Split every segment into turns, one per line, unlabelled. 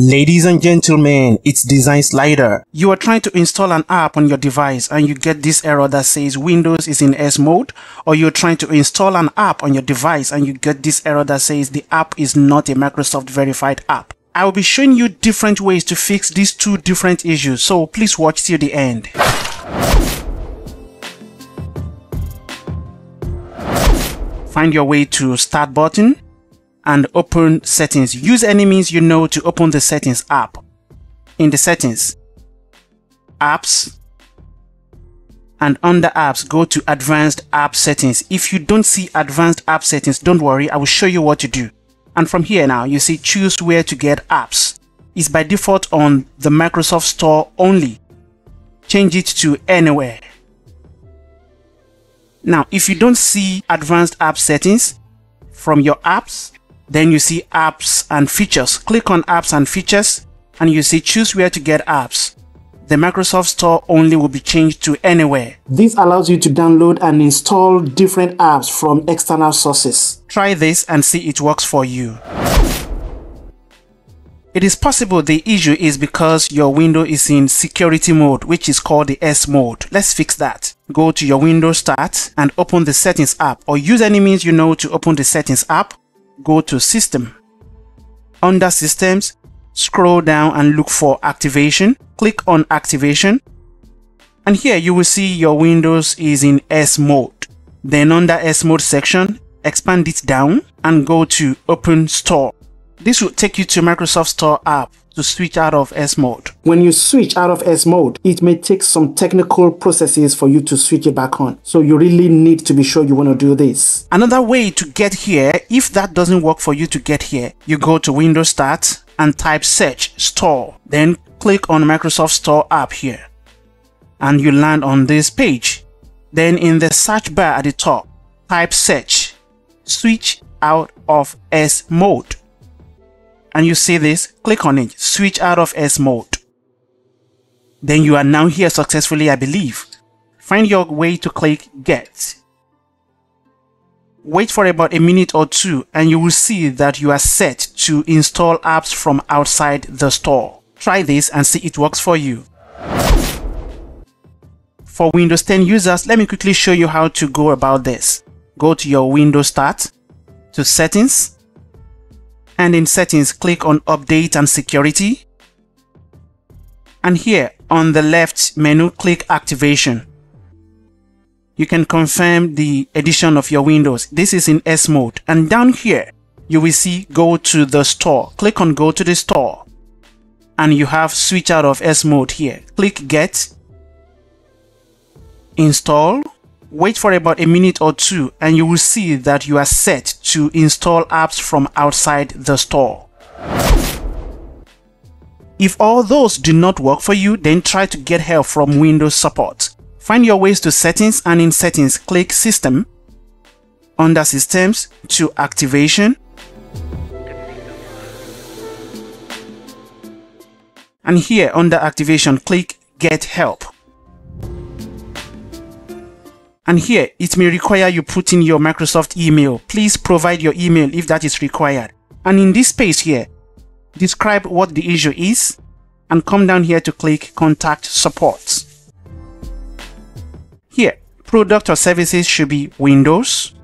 Ladies and gentlemen, it's Design Slider. You are trying to install an app on your device and you get this error that says Windows is in S mode, or you're trying to install an app on your device and you get this error that says the app is not a Microsoft verified app. I will be showing you different ways to fix these two different issues, so please watch till the end. Find your way to Start button and open Settings. Use any means you know to open the Settings app. In the Settings, Apps, and under Apps, go to Advanced App Settings. If you don't see Advanced App Settings, don't worry, I will show you what to do. And from here now, you see Choose Where to Get Apps. It's by default on the Microsoft Store only. Change it to Anywhere. Now, if you don't see Advanced App Settings from your apps, then you see Apps and Features. Click on Apps and Features and you see Choose Where to Get Apps. The Microsoft Store only will be changed to Anywhere. This allows you to download and install different apps from external sources. Try this and see it works for you. It is possible the issue is because your window is in security mode, which is called the S mode. Let's fix that. Go to your Windows Start and open the Settings app, or use any means you know to open the Settings app. Go to System. Under Systems, scroll down and look for Activation. Click on Activation. And here you will see your Windows is in S mode. Then under S mode section, expand it down and go to Open Store. This will take you to Microsoft Store app to switch out of S mode. When you switch out of S mode, it may take some technical processes for you to switch it back on. So you really need to be sure you want to do this. Another way to get here, if that doesn't work for you to get here, you go to Windows Start and type Search Store. Then click on Microsoft Store app here. And you land on this page. Then in the search bar at the top, type Search. Switch out of S mode. And you see this, click on it, switch out of S mode. Then you are now here successfully, I believe. Find your way to click Get. Wait for about a minute or two and you will see that you are set to install apps from outside the store. Try this and see it works for you. For Windows 10 users, let me quickly show you how to go about this. Go to your Windows Start, to Settings, and in Settings, click on Update and Security. And here on the left menu, click Activation. You can confirm the edition of your Windows. This is in S mode. And down here, you will see Go to the Store. Click on Go to the Store. And you have Switch out of S mode here. Click Get. Install. Wait for about a minute or two and you will see that you are set to install apps from outside the store. If all those do not work for you, then try to get help from Windows support. Find your ways to Settings and in Settings, click System. Under Systems, to Activation. And here under Activation, click Get Help. And here, it may require you put in your Microsoft email. Please provide your email if that is required. And in this space here, describe what the issue is and come down here to click Contact Support. Here, product or services should be Windows.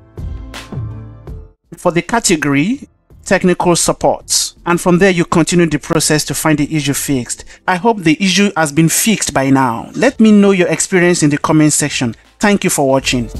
For the category, technical support. And from there, you continue the process to find the issue fixed. I hope the issue has been fixed by now. Let me know your experience in the comment section. Thank you for watching.